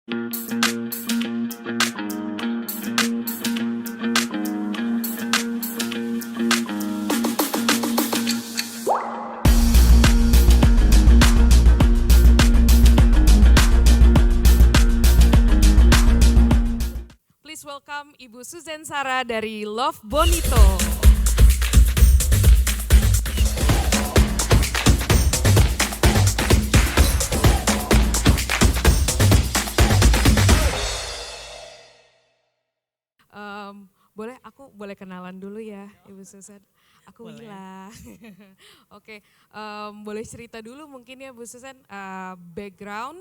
Please welcome Ibu Suzanne Sarah dari Love Bonito. Aku boleh kenalan dulu ya, Ibu Suzanne. Aku Wila. Oke, boleh cerita dulu mungkin ya Bu Suzanne, background.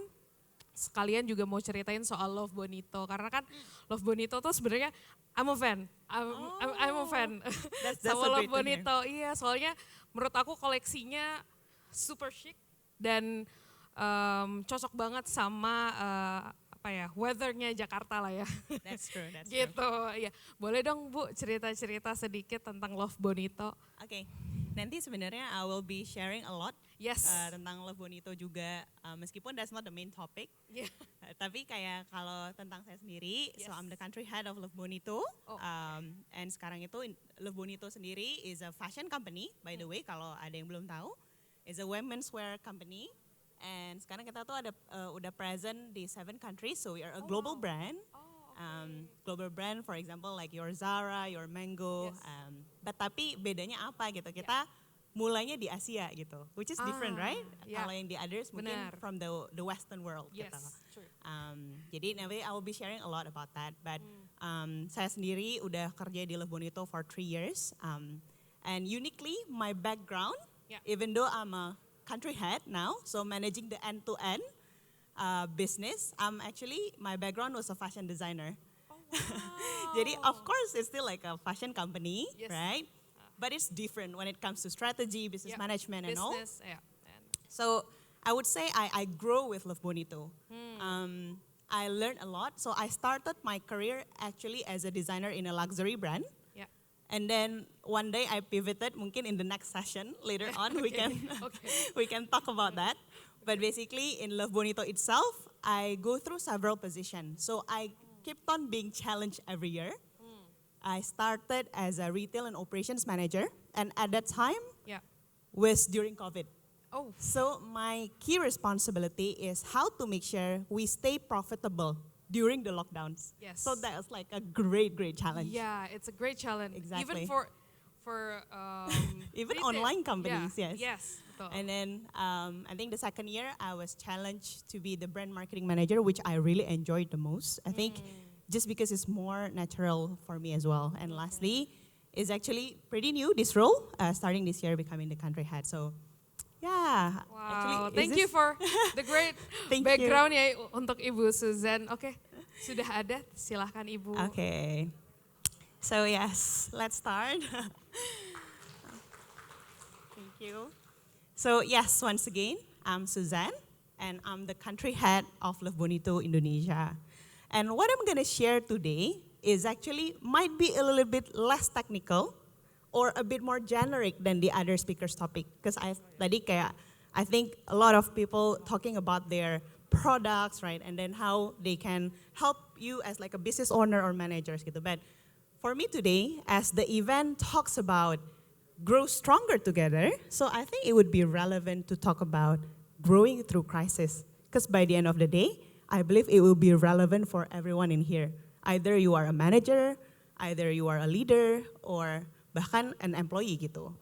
Sekalian juga mau ceritain soal Love Bonito, karena kan Love Bonito tuh sebenarnya I'm a fan sama Love Bonito. Iya, soalnya menurut aku koleksinya super chic dan cocok banget sama weathernya Jakarta lah ya. That's true. Gitu, ya. Boleh dong Bu cerita-cerita sedikit tentang Love Bonito. Oke, nanti sebenarnya I will be sharing a lot. Yes. Tentang Love Bonito juga, meskipun that's not the main topic. Yeah. Tapi kayak kalau tentang saya sendiri, Yes. so I'm the country head of Love Bonito. Oh. And sekarang itu Love Bonito sendiri is a fashion company, by the way, kalau ada yang belum tahu. It's a womenswear company. And sekarang kita tuh udah present di 7 countries, so we are a global brand. Global brand, for example, like your Zara, your Mango. Yes. But tapi bedanya apa gitu? Kita mulainya di Asia gitu, which is different, right? Yeah. Kalau yang di others mungkin from the Western world Yes, gitu. true. Jadi nanti I will be sharing a lot about that. But saya sendiri udah kerja di Love Bonito for 3 years. And uniquely, my background, even though I'm a country head now, so managing the end-to-end business, my background was a fashion designer. Oh, wow. Jadi of course it's still like a fashion company, Yes. right? But it's different when it comes to strategy, business management and all. Yeah. So I would say I grow with Love Bonito. I learned a lot. So I started my career actually as a designer in a luxury brand. Yeah. And then one day I pivoted, mungkin in the next session later on we can talk about that. But basically in Love Bonito itself, I go through several positions. So I kept on being challenged every year. I started as a retail and operations manager, and at that time was during COVID. Oh. So my key responsibility is how to make sure we stay profitable during the lockdowns. Yes. So that was like a great challenge. Yeah, it's a great challenge. Exactly. Even for even retail. online companies, Yeah. yes. Yes. Betul. And then I think the second year I was challenged to be the brand marketing manager, which I really enjoyed the most. I think just because it's more natural for me as well. And lastly, is actually pretty new, this role, starting this year becoming the country head. So yeah. Wow, Actually, thank you for the great Thank background ya untuk Ibu Suzanne. Oke, sudah ada, silahkan Ibu. Okay. So yes, let's start. Thank you. So yes, once again, I'm Suzanne, and I'm the country head of Love Bonito Indonesia. And what I'm going to share today is actually might be a little bit less technical or a bit more generic than the other speakers' topic. Because I think a lot of people talking about their products, right? And then how they can help you as like a business owner or managers gitu. But for me today, as the event talks about grow stronger together, so I think it would be relevant to talk about growing through crisis. Because by the end of the day, I believe it will be relevant for everyone in here. Either you are a manager, either you are a leader, or bahkan an employee gitu.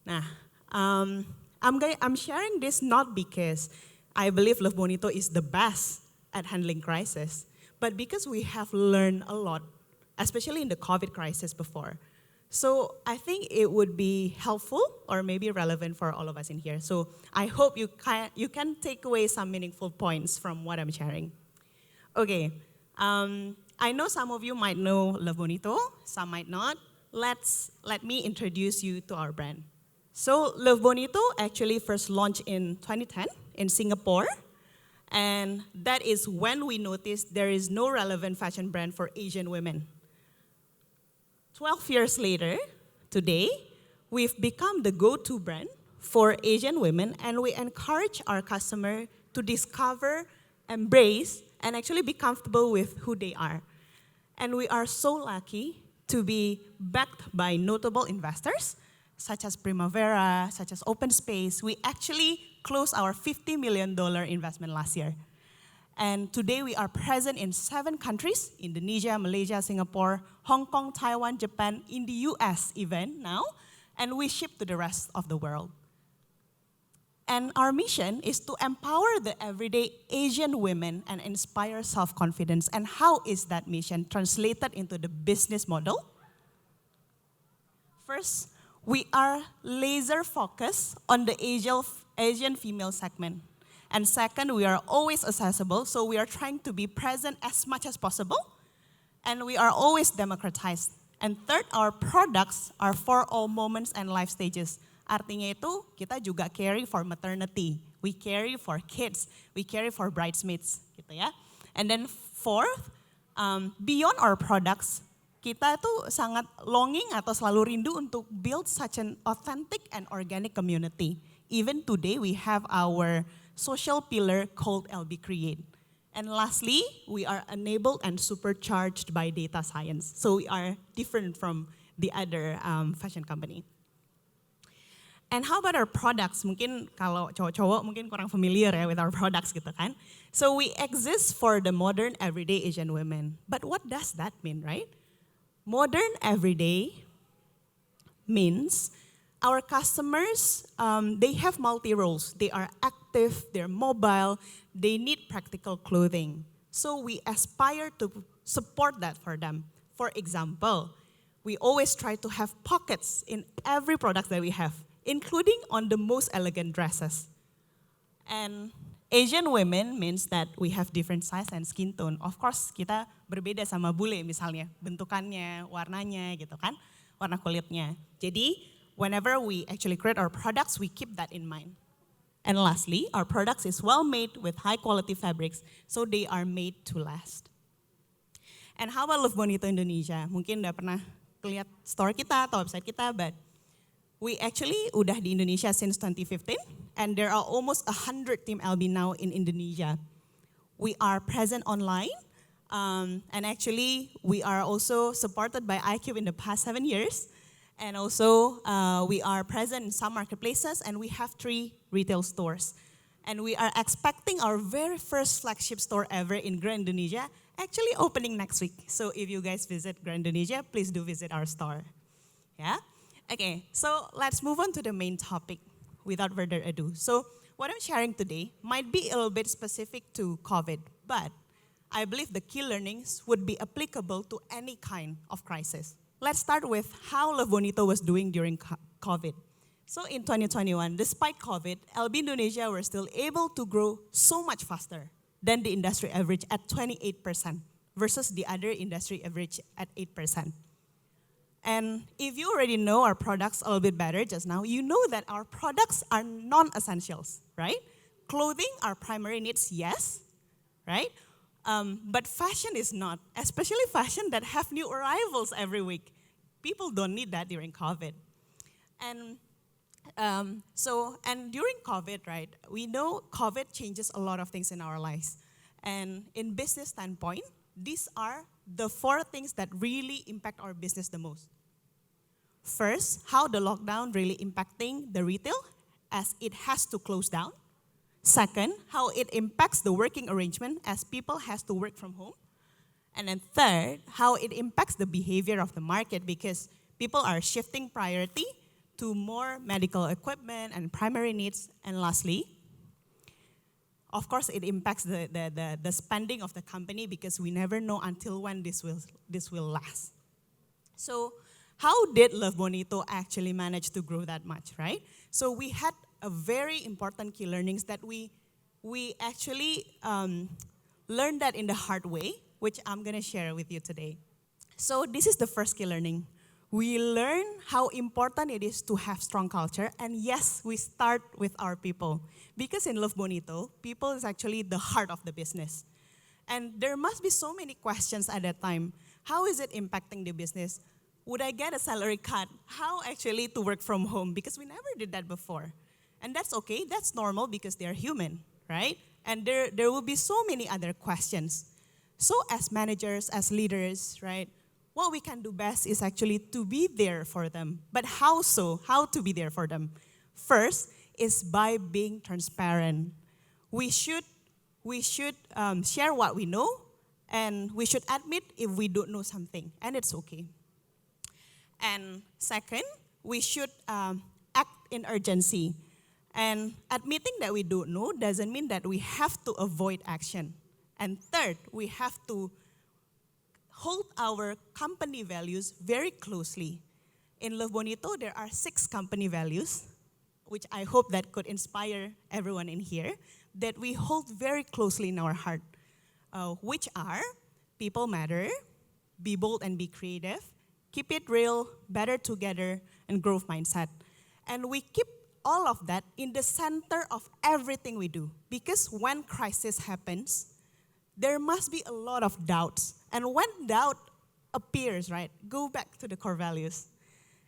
Nah, I'm sharing this not because I believe Love Bonito is the best at handling crisis, but because we have learned a lot, especially in the COVID crisis before. So I think it would be helpful or maybe relevant for all of us in here. So I hope you can take away some meaningful points from what I'm sharing. Okay, I know some of you might know Love Bonito, some might not. Let me introduce you to our brand. So Love Bonito actually first launched in 2010 in Singapore. And that is when we noticed there is no relevant fashion brand for Asian women. 12 years later, today, we've become the go-to brand for Asian women, and we encourage our customer to discover, embrace, and actually be comfortable with who they are. And we are so lucky to be backed by notable investors, such as Primavera, such as Open Space. We actually closed our $50 million investment last year. And today we are present in 7 countries, Indonesia, Malaysia, Singapore, Hong Kong, Taiwan, Japan, in the US even now, and we ship to the rest of the world. And our mission is to empower the everyday Asian women and inspire self-confidence. And how is that mission translated into the business model? First, we are laser focused on the Asian female segment. And second, we are always accessible, so we are trying to be present as much as possible. And we are always democratized. And third, our products are for all moments and life stages. Artinya itu, kita juga carry for maternity, we carry for kids, we carry for bridesmaids, gitu ya. And then fourth, beyond our products, kita tuh sangat longing atau selalu rindu untuk build such an authentic and organic community. Even today, we have our social pillar called LB Create. And lastly, we are enabled and supercharged by data science. So we are different from the other fashion company. And how about our products? Mungkin kalau cowok-cowok mungkin kurang familiar ya with our products gitu kan. So we exist for the modern everyday Asian women. But what does that mean, right? Modern everyday means our customers, they have multi-roles. They are active, they're mobile, they need practical clothing. So we aspire to support that for them. For example, we always try to have pockets in every product that we have, including on the most elegant dresses. And Asian women means that we have different size and skin tone. Of course, kita berbeda sama bule misalnya, bentukannya, warnanya gitu kan, warna kulitnya. Jadi, whenever we actually create our products, we keep that in mind. And lastly, our products is well made with high quality fabrics, so they are made to last. And how about Bonito Indonesia? Mungkin udah pernah lihat store kita atau website kita, but we actually udah di Indonesia since 2015, and there are almost 100 Team LB now in Indonesia. We are present online, and actually we are also supported by ICUBE in the past 7 years. And also we are present in some marketplaces, and we have 3 retail stores. And we are expecting our very first flagship store ever in Grand Indonesia, actually opening next week. So if you guys visit Grand Indonesia, please do visit our store. Yeah? Okay, so let's move on to the main topic without further ado. So what I'm sharing today might be a little bit specific to COVID, but I believe the key learnings would be applicable to any kind of crisis. Let's start with how Bonito was doing during COVID. So in 2021, despite COVID, LB Indonesia were still able to grow so much faster than the industry average at 28% versus the other industry average at 8%. And if you already know our products a little bit better just now, you know that our products are non-essentials, right? Clothing are primary needs, yes, right? But fashion is not, especially fashion that have new arrivals every week. People don't need that during COVID. And during COVID, right, we know COVID changes a lot of things in our lives. And in business standpoint, these are the 4 things that really impact our business the most. First, how the lockdown really impacting the retail as it has to close down. Second, how it impacts the working arrangement as people has to work from home. And then third, how it impacts the behavior of the market because people are shifting priority to more medical equipment and primary needs. And lastly, of course, it impacts the spending of the company because we never know until when this will last. So how did Bonito actually manage to grow that much, right? So we had a very important key learnings that we actually learned that in the hard way, which I'm gonna share with you today. So this is the first key learning. We learn how important it is to have strong culture, and yes, we start with our people. Because in Bonito, people is actually the heart of the business. And there must be so many questions at that time. How is it impacting the business? Would I get a salary cut? How actually to work from home? Because we never did that before. And that's okay, that's normal because they're human, right? And there will be so many other questions. So as managers, as leaders, right, what we can do best is actually to be there for them. But how so? How to be there for them? First is by being transparent. We should share what we know, and we should admit if we don't know something, and it's okay. And second, we should act in urgency. And admitting that we don't know doesn't mean that we have to avoid action. And third, we have to hold our company values very closely. In Love Bonito, there are 6 company values, which I hope that could inspire everyone in here, that we hold very closely in our heart, which are people matter, be bold and be creative, keep it real, better together, and growth mindset. And we keep all of that in the center of everything we do. Because when crisis happens, there must be a lot of doubts. And when doubt appears, right, go back to the core values.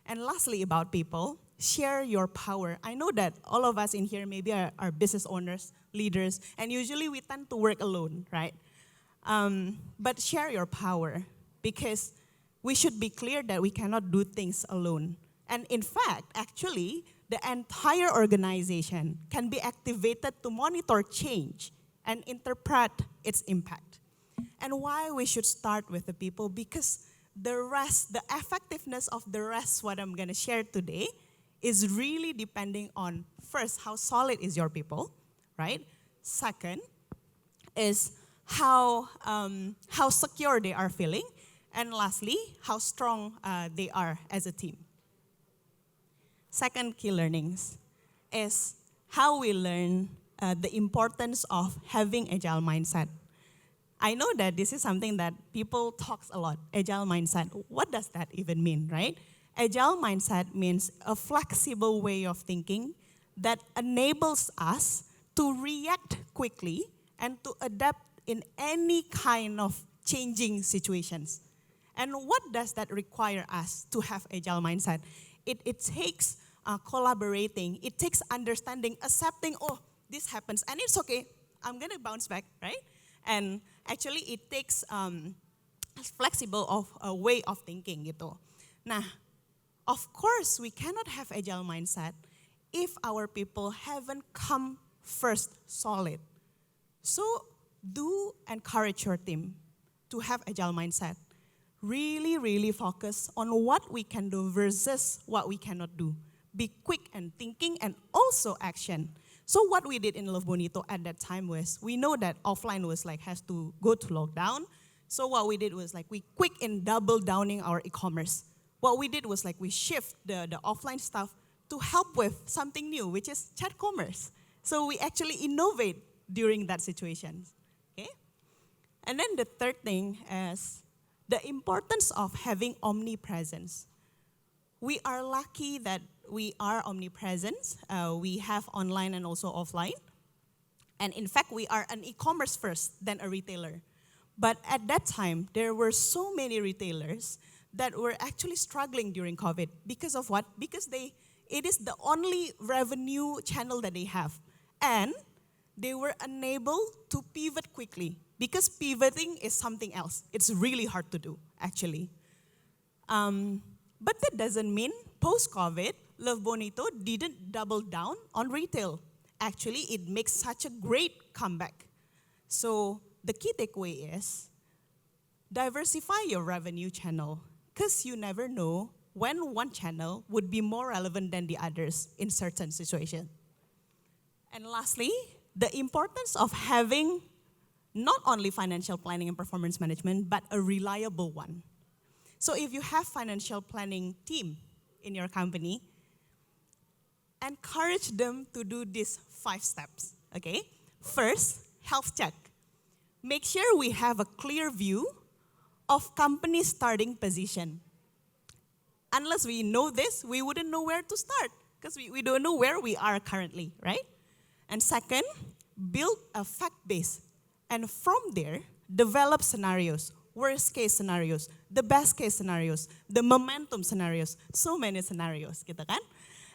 And lastly, about people, share your power. I know that all of us in here maybe are business owners, leaders, and usually we tend to work alone, right? But share your power, because we should be clear that we cannot do things alone. And in fact, actually, the entire organization can be activated to monitor change and interpret its impact. And why we should start with the people? Because the rest, the effectiveness of the rest, what I'm going to share today, is really depending on, first, how solid is your people, right? Second is how secure they are feeling. And lastly, how strong they are as a team. Second key learnings is how we learn the importance of having agile mindset. I know that this is something that people talk a lot, agile mindset. What does that even mean, right? Agile mindset means a flexible way of thinking that enables us to react quickly and to adapt in any kind of changing situations. And what does that require us to have agile mindset? It takes collaborating, it takes understanding, accepting, oh, this happens, and it's okay, I'm gonna bounce back, right? And actually it takes flexible way of thinking gitu. Nah, of course we cannot have agile mindset if our people haven't come first solid. So do encourage your team to have agile mindset. Really, really focus on what we can do versus what we cannot do. Be quick and thinking and also action. So what we did in Love Bonito at that time was, we know that offline was like, has to go to lockdown. So what we did was like, we quick in double downing our e-commerce. What we did was like, we shift the offline stuff to help with something new, which is chat commerce. So we actually innovate during that situation, okay? And then the third thing is the importance of having omnipresence. We are lucky that we are omnipresent. We have online and also offline. And in fact, we are an e-commerce first, then a retailer. But at that time, there were so many retailers that were actually struggling during COVID. Because of what? Because it is the only revenue channel that they have. And they were unable to pivot quickly, because pivoting is something else. It's really hard to do, actually. But that doesn't mean post-COVID, Love Bonito didn't double down on retail. Actually, it makes such a great comeback. So the key takeaway is diversify your revenue channel, because you never know when one channel would be more relevant than the others in certain situations. And lastly, the importance of having not only financial planning and performance management, but a reliable one. So if you have financial planning team in your company, encourage them to do these 5 steps, okay? First, health check. Make sure we have a clear view of company starting position. Unless we know this, we wouldn't know where to start, because we don't know where we are currently, right? And second, build a fact base. And from there, develop scenarios, worst case scenarios, the best case scenarios, the momentum scenarios, so many scenarios, gitu kan?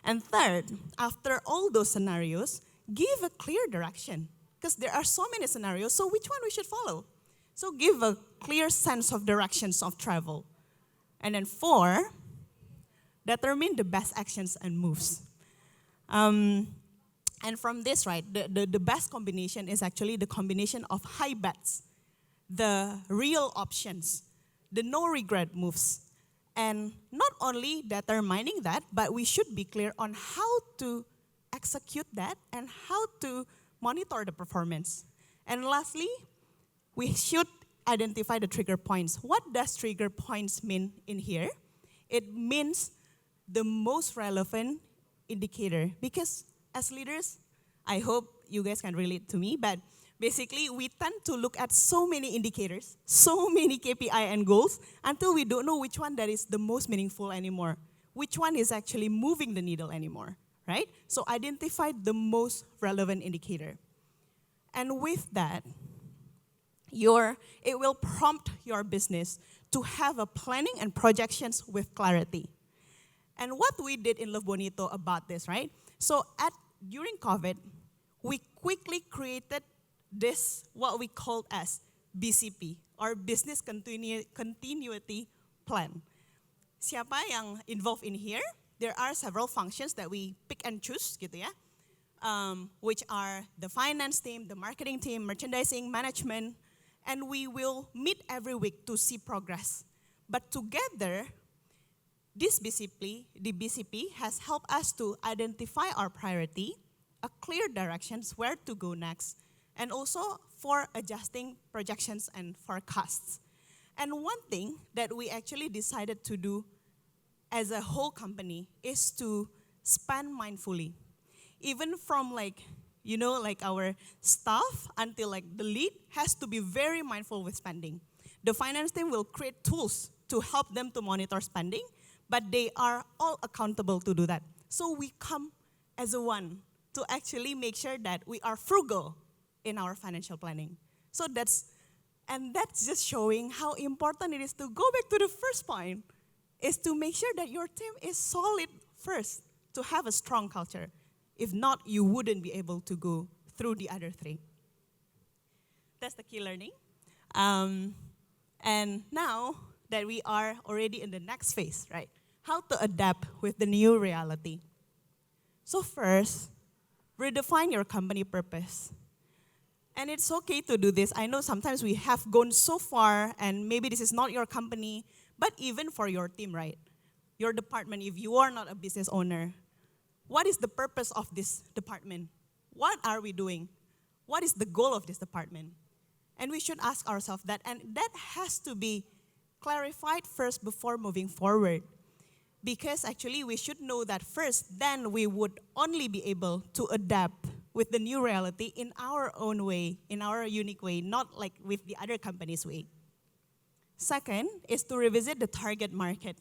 And third, after all those scenarios, give a clear direction. because there are so many scenarios, so which one we should follow? So give a clear sense of directions of travel. And then 4, determine the best actions and moves. And from this, right, the best combination is actually the combination of high bets, the real options, the no regret moves. And not only determining that, but we should be clear on how to execute that and how to monitor the performance. And lastly, we should identify the trigger points. What does trigger points mean in here? It means the most relevant indicator. Because as leaders, I hope you guys can relate to me, but basically we tend to look at so many indicators, so many KPI and goals, until we don't know which one that is the most meaningful anymore, which one is actually moving the needle anymore, right? So identify the most relevant indicator. And with that, it will prompt your business to have a planning and projections with clarity. And what we did in Love Bonito about this, right? So during COVID, we quickly created this, what we called as BCP, or Business Continuity Plan. Siapa yang involved in here? There are several functions that we pick and choose, gitu ya, which are the finance team, the marketing team, merchandising, management, and we will meet every week to see progress. But together, the BCP has helped us to identify our priority, a clear directions where to go next, and also for adjusting projections and forecasts. And one thing that we actually decided to do as a whole company is to spend mindfully. Even from our staff until the lead has to be very mindful with spending. The finance team will create tools to help them to monitor spending, but they are all accountable to do that. So we come as a one to actually make sure that we are frugal in our financial planning. So that's just showing how important it is to go back to the first point, is to make sure that your team is solid first, to have a strong culture. If not, you wouldn't be able to go through the other 3. That's the key learning. And now that we are already in the next phase, right? How to adapt with the new reality. So first, redefine your company purpose. And it's okay to do this. I know sometimes we have gone so far and maybe this is not your company, but even for your team, right? Your department, if you are not a business owner, what is the purpose of this department? What are we doing? What is the goal of this department? And we should ask ourselves that, and that has to be clarified first before moving forward. Because actually we should know that first, then we would only be able to adapt with the new reality in our own way, in our unique way, not like with the other company's way. Second is to revisit the target market.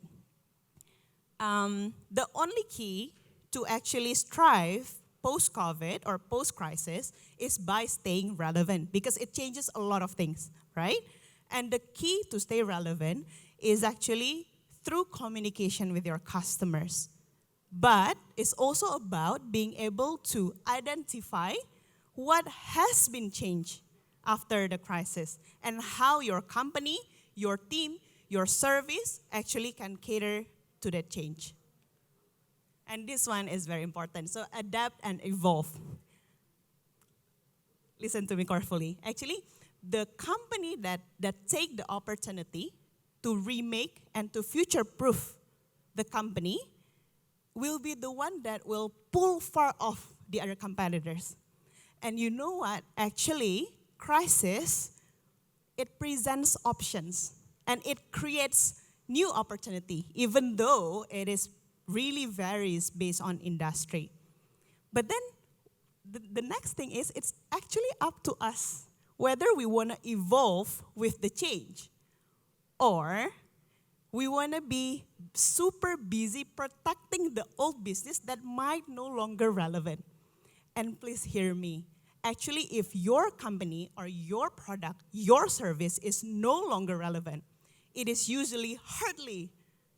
The only key to actually strive post-COVID or post-crisis is by staying relevant, because it changes a lot of things, right? And the key to stay relevant is actually through communication with your customers. But it's also about being able to identify what has been changed after the crisis and how your company, your team, your service actually can cater to that change. And this one is very important. So adapt and evolve. Listen to me carefully. Actually, the company that take the opportunity to remake and to future-proof the company will be the one that will pull far off the other competitors. And you know what? Actually, crisis, it presents options and it creates new opportunity, even though it is really varies based on industry. But then the next thing is it's actually up to us whether we want to evolve with the change or we want to be super busy protecting the old business that might no longer relevant. And please hear me. Actually, if your company or your product, your service is no longer relevant, it is usually hardly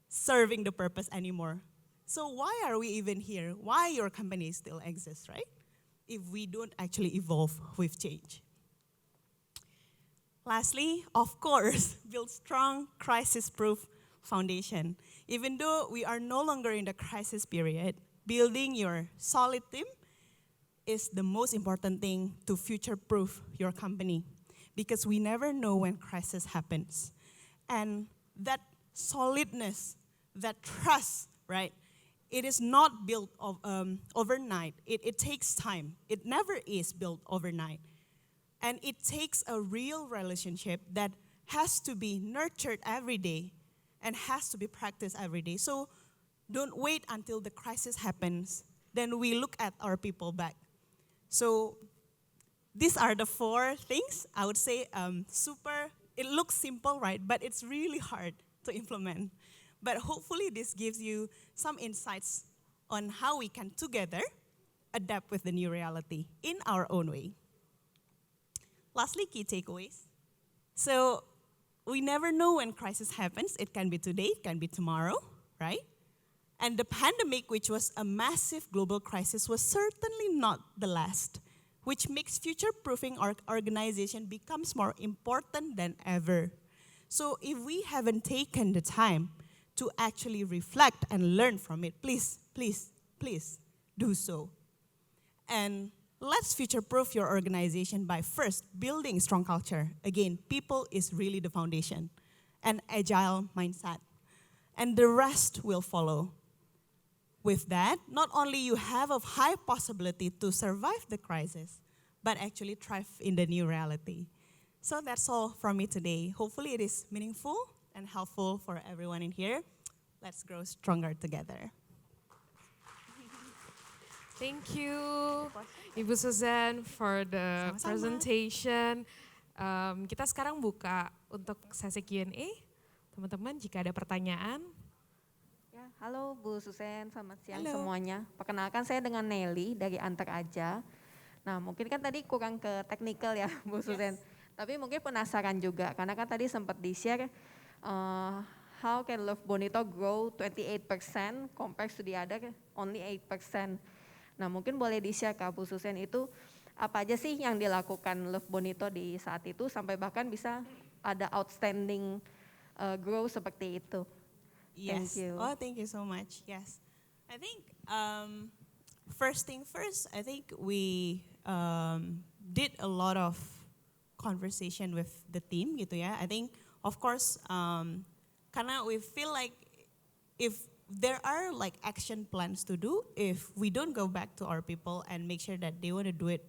serving the purpose anymore. So why are we even here? Why your company still exists, right? if we don't actually evolve with change. Lastly, of course, build strong crisis-proof foundation. Even though we are no longer in the crisis period, building your solid team is the most important thing to future-proof your company, because we never know when crisis happens. And that solidness, that trust, right? It is not built overnight. It takes time. It never is built overnight. And it takes a real relationship that has to be nurtured every day and has to be practiced every day. So don't wait until the crisis happens, then we look at our people back. So these are the 4 things I would say. It looks simple, right? But it's really hard to implement. But hopefully this gives you some insights on how we can together adapt with the new reality in our own way. Lastly, key takeaways. So we never know when crisis happens. It can be today, it can be tomorrow, right? And the pandemic, which was a massive global crisis, was certainly not the last, which makes future-proofing our organization becomes more important than ever. So if we haven't taken the time to actually reflect and learn from it, please, please, please do so. And let's future-proof your organization by first building strong culture. Again, people is really the foundation. An agile mindset. And the rest will follow. With that, not only you have a high possibility to survive the crisis, but actually thrive in the new reality. So that's all from me today. Hopefully it is meaningful and helpful for everyone in here. Let's grow stronger together. Thank you, Ibu Suzanne, for the Sama-sama. presentation. Kita sekarang buka untuk sesi Q&A. Teman-teman, jika ada pertanyaan. Ya, halo Bu Suzanne, selamat siang Halo. semuanya. Perkenalkan saya dengan Nelly dari Antar Aja. Nah mungkin kan tadi kurang ke teknikal ya Bu Suzanne. Tapi mungkin penasaran juga, karena kan tadi sempat di-share how can Love Bonito grow 28% compared to the other only 8%. Nah mungkin boleh di-share Kak Bu Suzanne, itu apa aja sih yang dilakukan Love Bonito di saat itu sampai bahkan bisa ada outstanding growth seperti itu. Yes. Thank you. Oh, thank you so much. Yes. I think first thing first, I think we did a lot of conversation with the team gitu ya. I think of course karena we feel like if there are like action plans to do, if we don't go back to our people and make sure that they want to do it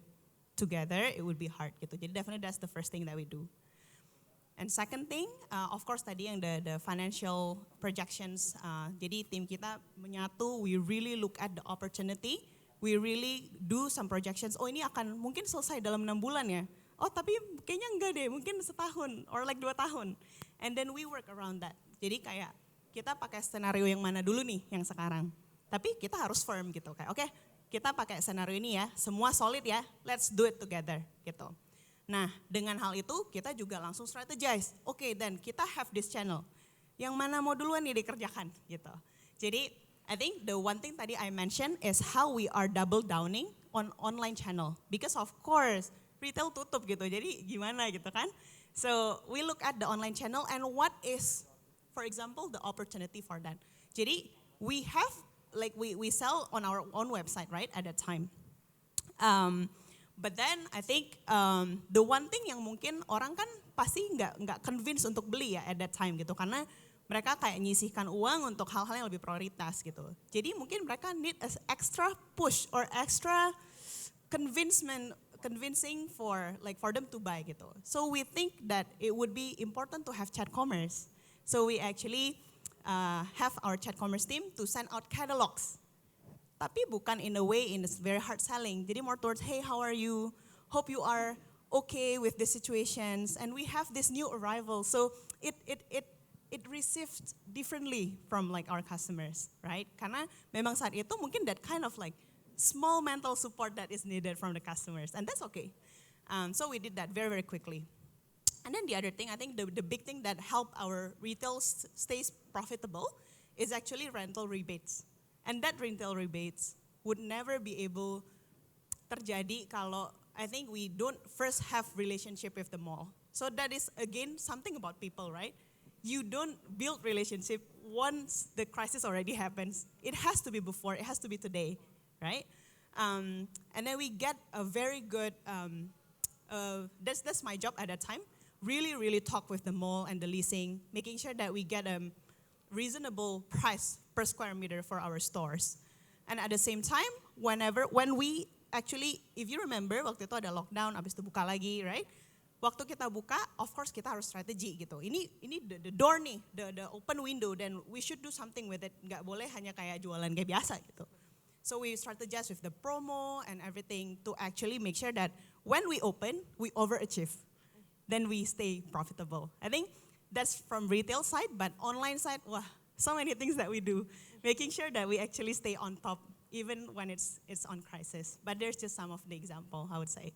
together, it would be hard gitu. Jadi definitely that's the first thing that we do. And second thing, of course tadi yang the financial projections. Jadi tim kita menyatu, we really look at the opportunity, we really do some projections. Oh ini akan mungkin selesai dalam 6 bulan ya. Oh tapi kayaknya enggak deh, mungkin setahun or like 2 tahun. And then we work around that. Jadi kayak kita pakai skenario yang mana dulu nih yang sekarang. Tapi kita harus firm gitu kayak oke, kita pakai skenario ini ya, semua solid ya, let's do it together gitu. Nah, dengan hal itu kita juga langsung strategize. Oke, dan kita have this channel. Yang mana mau duluan nih dikerjakan gitu. Jadi, I think the one thing tadi I mentioned is how we are double downing on online channel. Because of course, retail tutup gitu. Jadi gimana gitu kan? So, we look at the online channel and what is, for example, the opportunity for that. Jadi, we have, like we sell on our own website, right, at that time. But then I think the one thing yang mungkin orang kan pasti nggak convince untuk beli ya at that time gitu, karena mereka kayak nyisihkan uang untuk hal-hal yang lebih prioritas gitu. Jadi mungkin mereka need an extra push or extra convincing for them to buy gitu. So we think that it would be important to have chat commerce. So we actually have our chat commerce team to send out catalogs. Tapi bukan in a way in this very hard selling. Jadi more towards, hey, how are you? Hope you are okay with the situations. And we have this new arrival. So it received differently from like our customers, right? Karena memang saat itu mungkin that kind of like small mental support that is needed from the customers. And that's okay. So we did that very, very quickly. And then the other thing, I think the big thing that helped our retail stays profitable is actually rental rebates. And that rental rebates would never be able terjadi kalau I think we don't first have relationship with the mall. So that is again something about people, right? You don't build relationship once the crisis already happens. It has to be before, it has to be today, right? And then we get a very good, that's my job at that time, really talk with the mall and the leasing, making sure that we get a reasonable price per square meter for our stores. And at the same time, when we actually, if you remember, waktu itu ada lockdown, abis itu buka lagi, right? Waktu kita buka, of course kita harus strategi gitu. Ini the door nih, the open window, then we should do something with it. Nggak boleh hanya kayak jualan kayak biasa gitu. So we strategize with the promo and everything to actually make sure that when we open, we overachieve. Then we stay profitable. I think that's from retail side, but online side, wah, so many things that we do. Making sure that we actually stay on top even when it's on crisis. But there's just some of the example, I would say.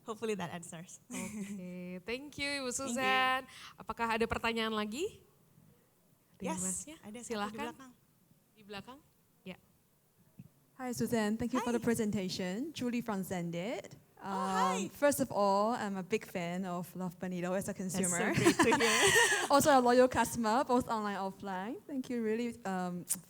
Hopefully that answers. Oke, thank you Ibu Suzanne. Apakah ada pertanyaan lagi? Yes, Masnya? ada satu Silahkan. di belakang. Di belakang? Ya. Hi, Suzanne. Thank you for Hi. the presentation. Julie from Zendit. hi. First of all, I'm a big fan of Love Bonito as a That's consumer. so great to hear. Also a loyal customer, both online and offline. Thank you really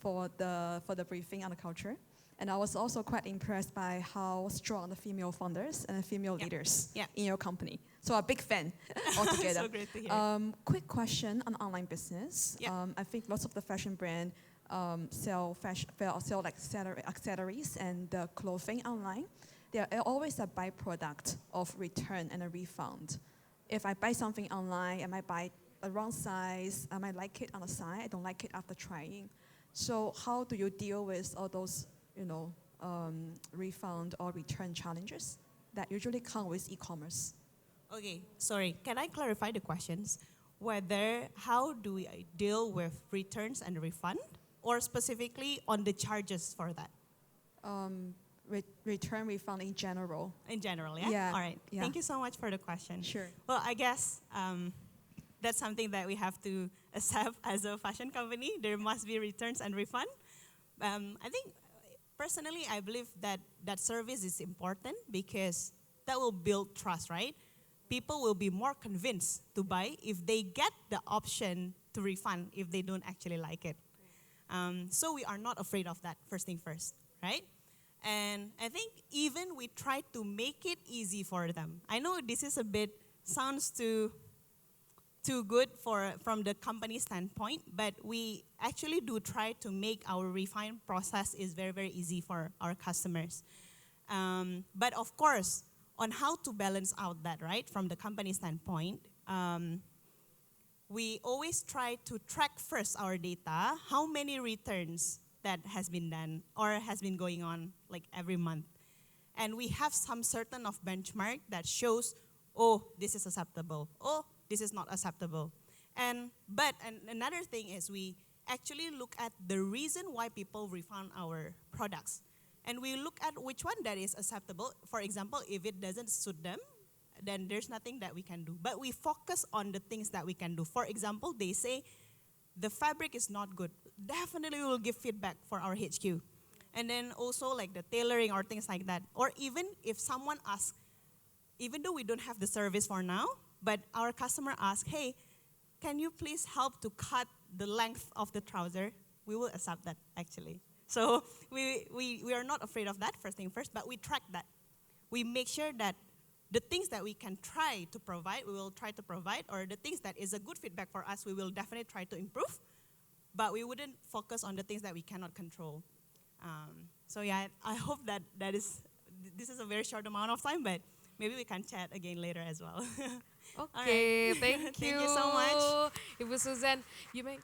for the briefing on the culture. And I was also quite impressed by how strong the female founders and the female leaders in your company. So a big fan altogether. So great to hear. Quick question on online business. Yeah. I think lots of the fashion brand sell like accessories and clothing online. They are always a byproduct of return and a refund. If I buy something online, I might buy the wrong size, I might like it on the side, I don't like it after trying. So how do you deal with all those, refund or return challenges that usually come with e-commerce? Okay, sorry, can I clarify the questions? How do we deal with returns and refund, or specifically on the charges for that? Return refund in general. In general, yeah? Yeah, All right, yeah. Thank you so much for the question. Sure. Well, I guess that's something that we have to accept as a fashion company. There must be returns and refund. I think, personally, I believe that service is important because that will build trust, right? People will be more convinced to buy if they get the option to refund if they don't actually like it. So we are not afraid of that, first thing first, right? And I think even we try to make it easy for them. I know this is sounds too good from the company standpoint, but we actually do try to make our refund process is very, very easy for our customers. But of course, on how to balance out that, right, from the company standpoint, we always try to track first our data, how many returns that has been done or has been going on like every month. And we have some certain of benchmark that shows, oh, this is acceptable, oh, this is not acceptable. But another thing is we actually look at the reason why people refund our products. And we look at which one that is acceptable. For example, if it doesn't suit them, then there's nothing that we can do. But we focus on the things that we can do. For example, they say, the fabric is not good. Definitely we will give feedback for our HQ. And then also like the tailoring or things like that. Or even if someone asks, even though we don't have the service for now, but our customer asks, hey, can you please help to cut the length of the trouser? We will accept that actually. So we are not afraid of that, first thing first, but we track that. We make sure that the things that we can try to provide, we will try to provide, or the things that is a good feedback for us, we will definitely try to improve, but we wouldn't focus on the things that we cannot control. So yeah, I hope that this is a very short amount of time, but maybe we can chat again later as well. Okay, Alright. thank you. Thank you so much. Ibu Suzanne, you may...